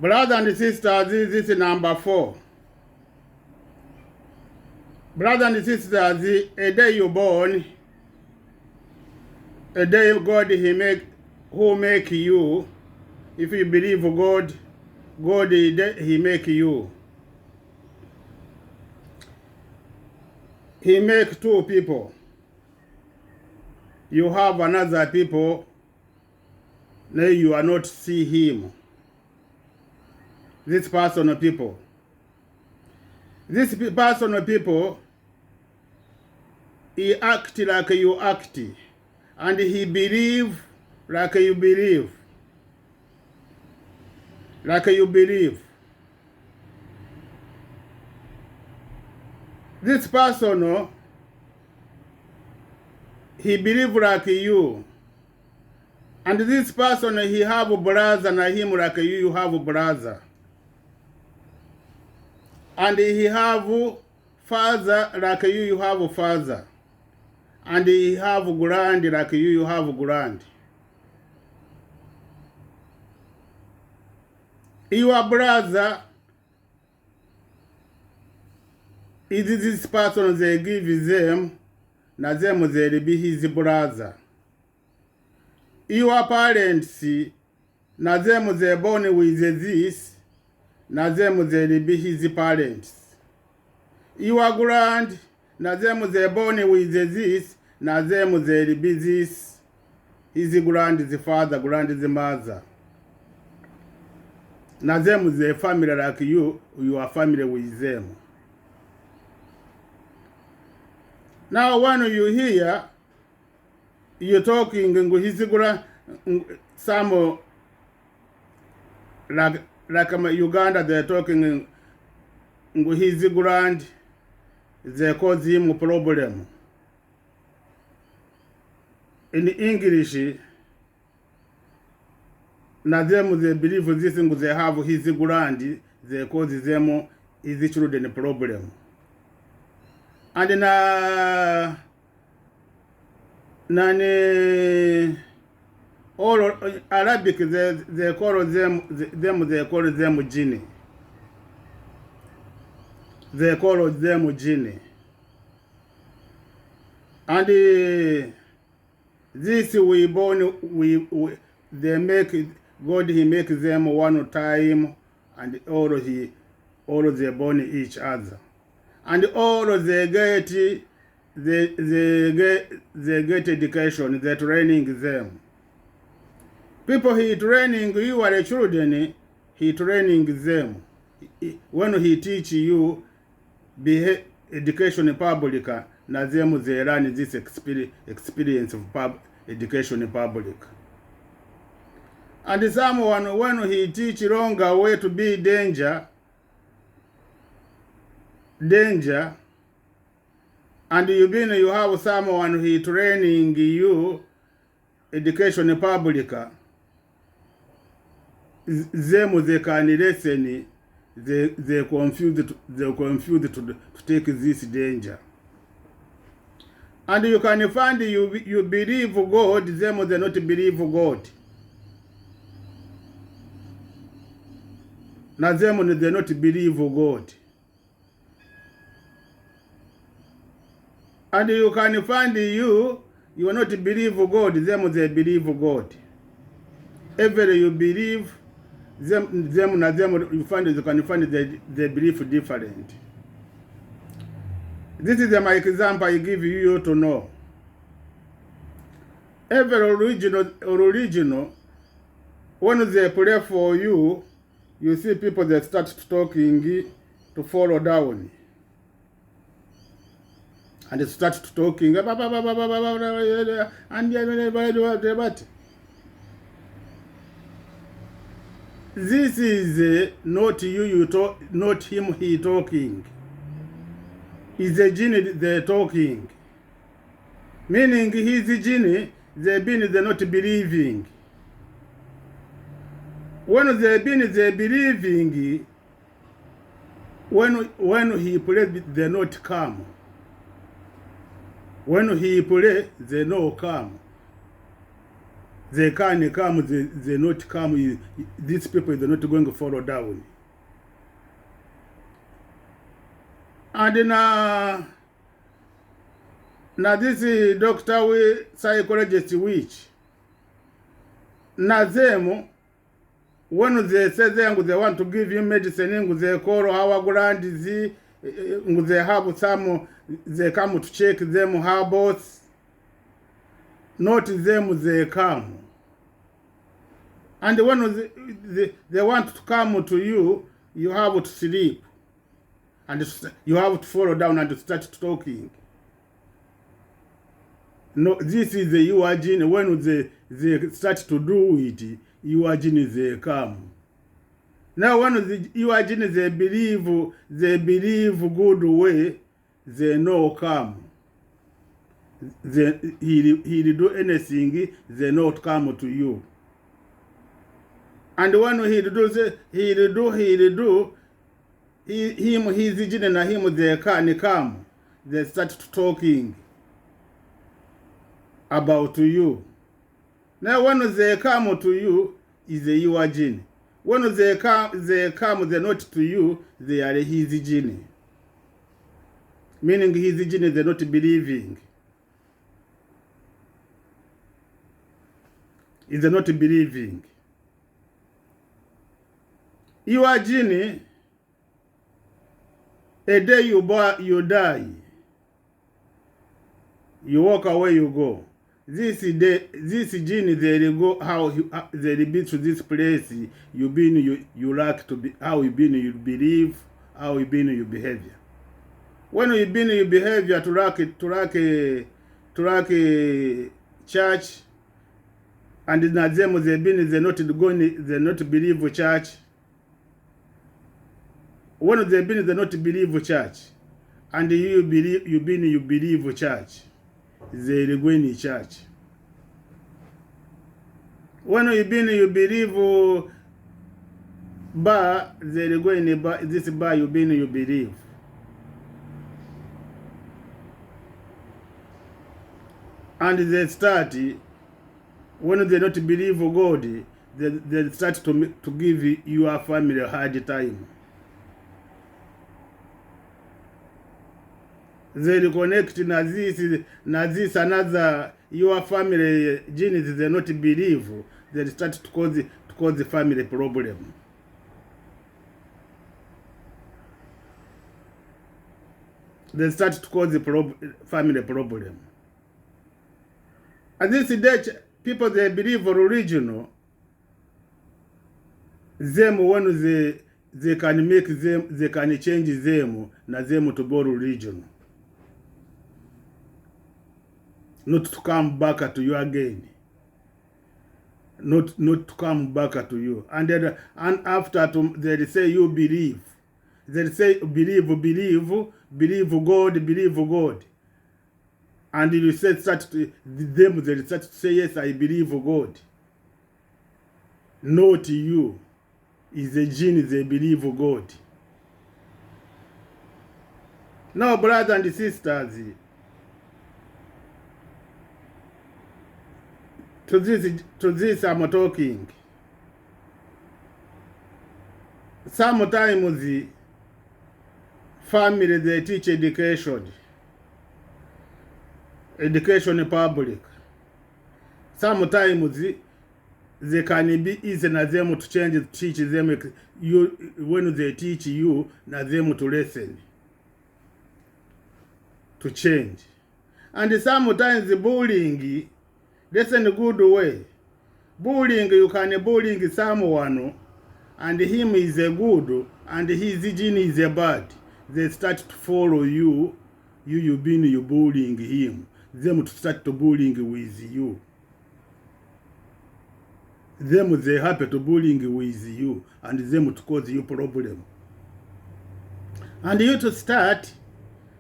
Brothers and sisters, this is number 4. Brothers and sisters, a day you born, a day God who make you. If you believe God, God He make you. He make 2 people. You have another people, now you are not see him. This personal people. This personal people, he act like you act, and he believe like you believe. Like you believe. This person, he believe like you. And this person, he have a brother, and him like you have a brother. And he have father like you have a father. And he have grand like you have a grand. Your brother is this person they give them, na them they be his brother. Your parents, na them they born with this, na them they be his parents. Your grand, na them they born with this, na them they be this, his grand the father, grand the mother. Na them they family like you are family with them. Now when you hear, you're talking some like Uganda, they're talking his grand, they cause him a problem. In English, na them they believe this thing they have his grand, they cause them his children a problem. And all Arabic they call them jinni. They call them jinni. And this we born they make God he make them one time, and all they born each other. And all they get education, they training them. People he training you are the children, he training them. When he teach you education in public, na them they learn this experience of education in public. And someone when he teach longer way to be danger, and you have someone he training you education in public, them they can listen, they confused to take this danger. And you can find you believe God, them they not believe God. Na them they not believe God. And you can find you are not believe God, them they believe God. Every you believe them you can find they believe different. This is my example I give you to know. Every original, when they pray for you, you see people that start talking to follow down. And they start talking, and this is not you talk, not him he talking. It's the genie they're talking. Meaning he's the genie, they're not believing. When they're believing, when he plays, they not come. When he play, they no come. They can come, they not come. These people, they're not going to follow down. And now this is doctor we psychologist which na them when they say they want to give you medicine, they call our grand they have some, they come to check them herbals, not them they come. And when they want to come to you, you have to sleep. And you have to follow down and start talking. No, this is the your gene. When they start to do it, your gene they come. Now when your gene they believe good way, they no come. He do anything, they not come to you. And when he do his gene na him they can come. They start talking about you. Now when they come to you, is your gene. When they come, they're not to you, they are his gene. Meaning his gene, they're not believing. They're not believing. Your gene, a day you die. You walk away, you go. This gene, they go how they be to this place. You like to be how you been, you believe, how you been, your behavior. When you been your behavior to like a church, and in them they not believe church. When they not believe church, and you believe church. They go in church. When you believe bar, they go in a bar. This bar you believe. And they start, when they not believe God, they start to give your family a hard time. They reconnect na this another your family genes they not believe, they start to cause the family problem. They start to cause the family problem. And this day people they believe original, them when they can make them, they can change them na them to go original. Not to come back to you again. Not to come back to you. And then, and after they say you believe. They say believe God. And you say they start to say yes, I believe God. Not you. Is a gene they believe God. Now, brothers and sisters, to this I'm talking. Sometimes the family they teach education public. Sometimes they can be easy na them to change, teach them you when they teach you na them to listen, to change. And sometimes the bullying, that's in a good way. Bullying, you can bullying someone, and him is a good, and his gene is a bad. They start to follow you. You bullying him. Them to start to bullying with you. Them they happy to bullying with you, and them to cause you problem. And you to start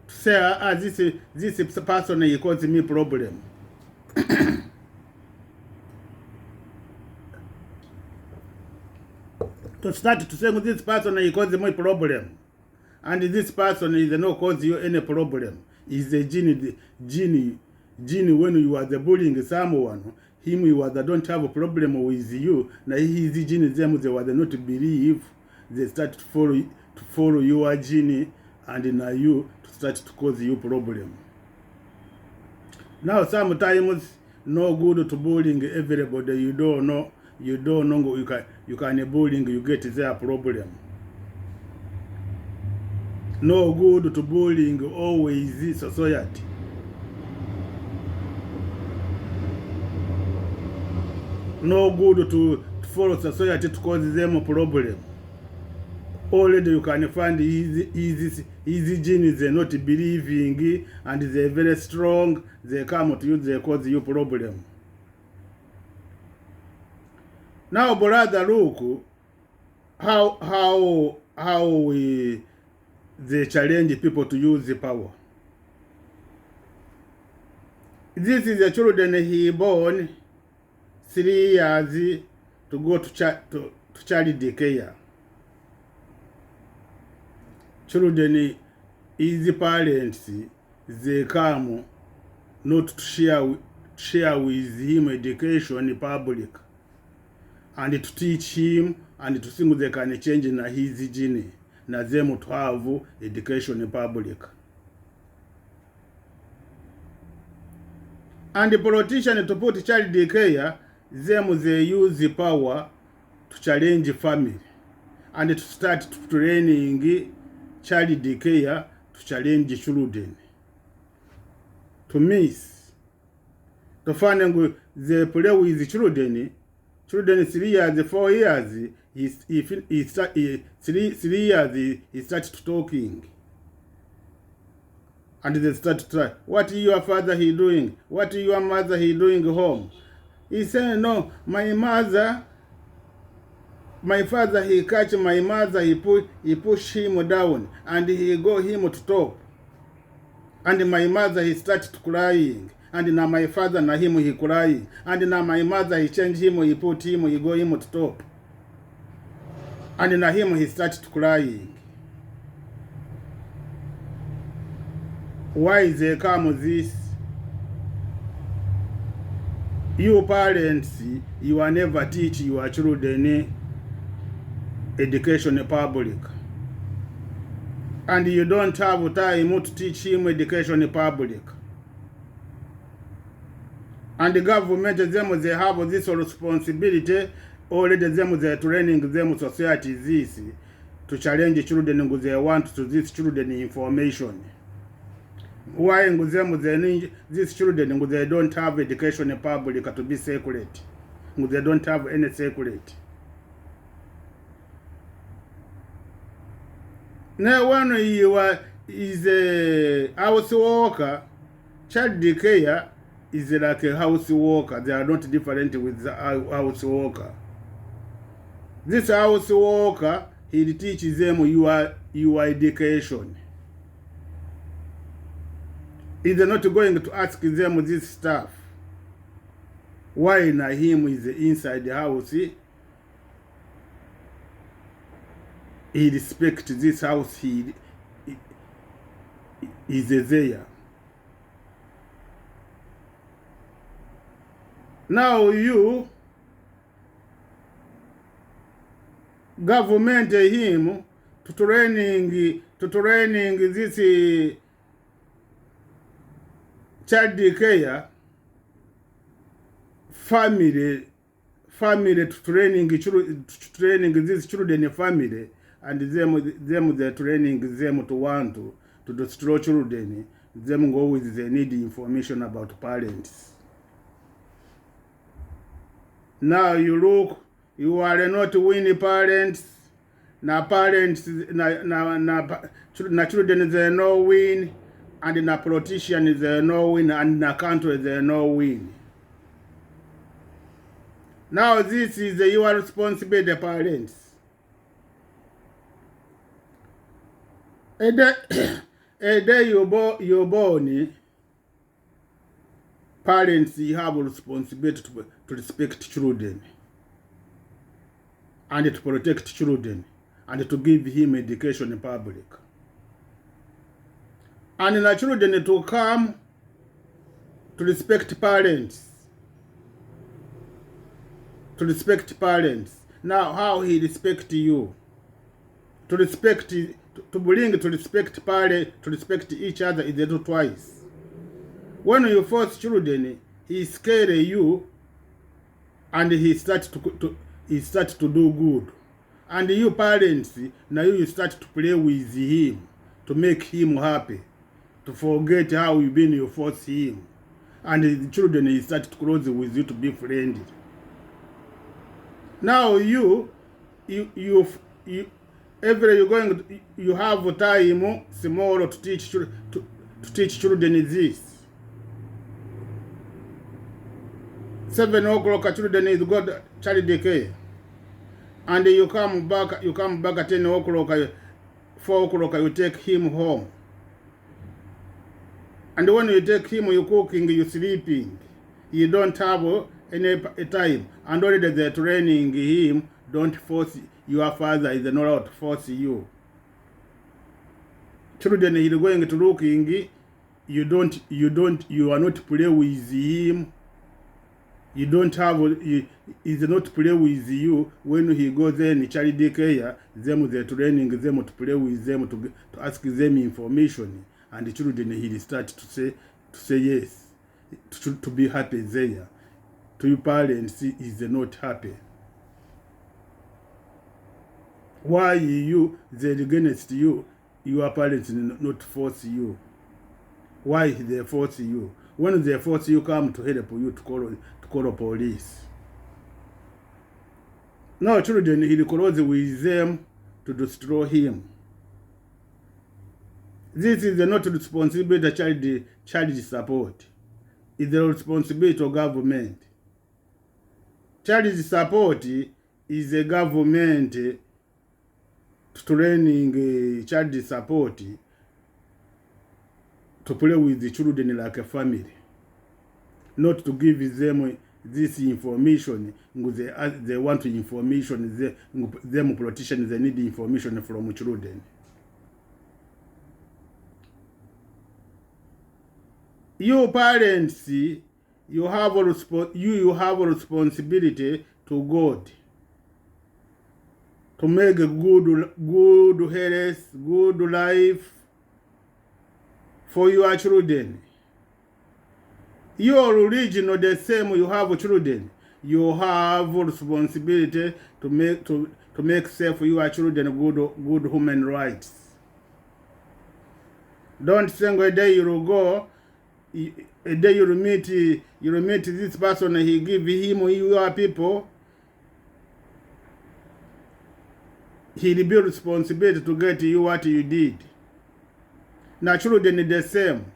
to say, this person he cause me problem. To start to say this person he cause me problem, and this person is not cause you any problem. Is the gene when you are the bullying someone, him you was don't have a problem with you, na his gene them they were not believe, they start to follow your gene, and now you to start to cause you problem. Now sometimes no good to bullying everybody you don't know you can bullying, you get their problem. No good to bullying always society. No good to follow society to cause them a problem. Already you can find easy genes they're not believing, and they're very strong, they come to you, they cause you problem. Now brother, look how they challenge people to use the power. This is the children he born 3 years to go to child daycare. Children, his parents, they come not to share with him education in public, and to teach him, and to think they can change in his gene, na them to have education in public. And the politician to put child daycare, them they use the power to challenge family, and to start training child daycare to challenge children. To miss. To find they play with the children 3 years, 4 years, he start 3 years, he started talking. And they start to try. What your father he doing? What your mother he doing home? He said, no, my father he catch my mother, he push him down, and he go him to top. And my mother he started crying, and now my father na him he crying, and now my mother he change him, he put him, he go him to top. And now him he started crying. Why they come this? You parents, you are never teach your children education in public, and you don't have time to teach him education in public. And the government them they have this responsibility. Already them they training them society this to challenge children because they want to this children information. Why them they need these children because they don't have education in public to be secret. They don't have any secret. Now when you is a house worker, child daycare is like a house worker. They are not different with the house worker. This house worker, he teaches them your education. He's not going to ask them this stuff. Why na him is inside the house? He respect this house. He is there. Now you government him to training this child daycare family to training these children family, and them they training them to want to destroy children. Them go with they need information about parents. Now you look, you are not winning parents. Na parents na children they no win, and na politician they no win, and na country they no win. Now this is your responsibility, parents. A day you born, parents you have a responsibility to respect children, and to protect children, and to give him education in public. And the children to come to respect parents. to respect parents. Now how he respect you? To respect, to bring to respect parents, to respect each other is do twice. When you force children, he scare you, and he start to do good. And you parents, now you start to play with him, to make him happy, to forget how you force him. And the children, he start to close with you to be friendly. Now you every you going, you have time small to teach children this. 7 o'clock children is got child care, and you come back at 10 o'clock, 4 o'clock you take him home. And when you take him, you cooking, you sleeping. You don't have any time. And already they're training him, don't force, your father is not allowed to force you. Children, he's going to looking, you are not play with him. You don't have, he's not play with you. When he goes in child care, they're training them to play with them, to ask them information. And the children, he start to say yes, to be happy there. To your parents, is not happy. Why they're against you, your parents not force you? Why they force you? When they force you, come to help you to call police. Now children, he close with them to destroy him. This is not responsibility of child support. It's the responsibility of government. Child support is a government training child support to play with the children like a family. Not to give them this information. They want information. Them politicians, they need information from children. You parents, you have a responsibility to God, to make a good health, good life for your children. Your religion is the same. You have children. You have a responsibility to make safe for your children good human rights. Don't think a day you will go. A day you meet this person, he give him your people. He will be responsible to get you what you did. Now children is the same.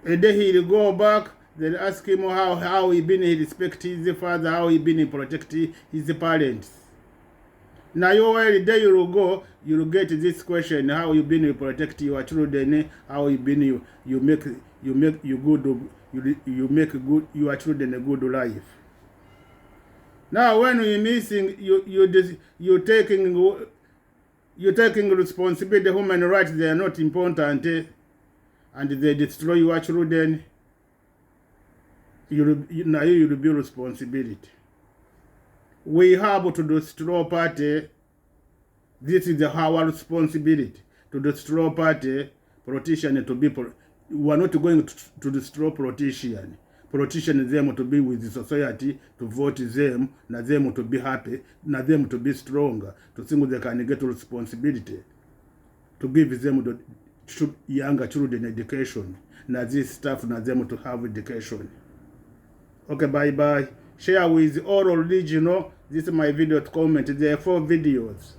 A day he will go back, they'll ask him how he been, he respect his father, how he been, he protect his parents. Now every day you will go, you will get this question: how you been, you protect your children, how you been, you make your children a good life. Now when you missing, you taking responsibility. Human rights, they are not important, and they destroy your children. Now you will be responsibility. We have to destroy party. This is our responsibility, to destroy party, politician to be. We are not going to destroy politician. Politicians them to be with the society, to vote them, na them to be happy, na them to be stronger, to think they can get responsibility, to give them the younger children education, na this stuff, na them to have education. Okay, bye. Share with all original. This is my video to comment. There are 4 videos.